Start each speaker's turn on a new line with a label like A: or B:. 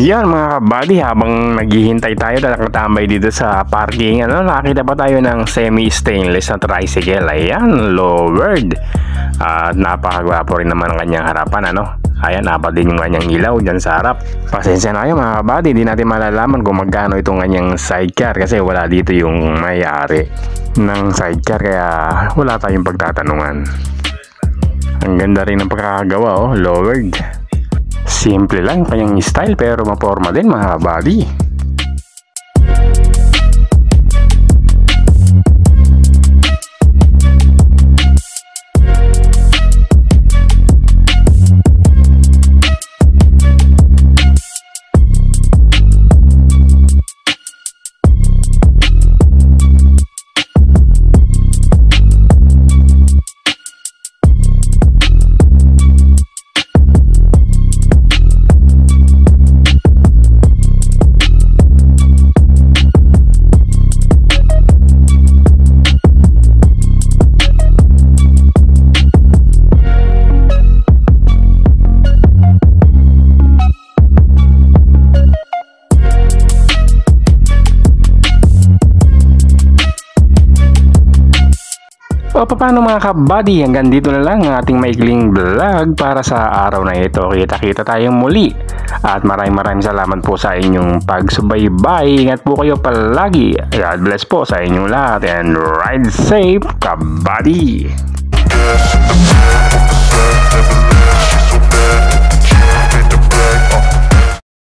A: Yan mga kabady, habang naghihintay tayo na nakatambay dito sa parking, nakita pa tayo ng semi-stainless na tricycle. Ayan, lowered. At napakagwapo rin naman ang kanyang harapan, Ayan, apat din yung kanyang ilaw dyan sa harap. Pasensya na kayo mga kabady, di natin malalaman kung magkano itong kanyang sidecar kasi wala dito yung may-ari ng sidecar, kaya wala tayong pagtatanungan. Ang ganda rin ng pagkakagawa, lowered. Simple lang kanyang style pero maporma din mga kabady. O paano mga kabady, hanggang dito na lang ang ating maikling vlog para sa araw na ito. Kita-kita tayong muli. At maraming salamat po sa inyong pagsubaybay. Ingat po kayo palagi. God bless po sa inyong lahat and ride safe kabady.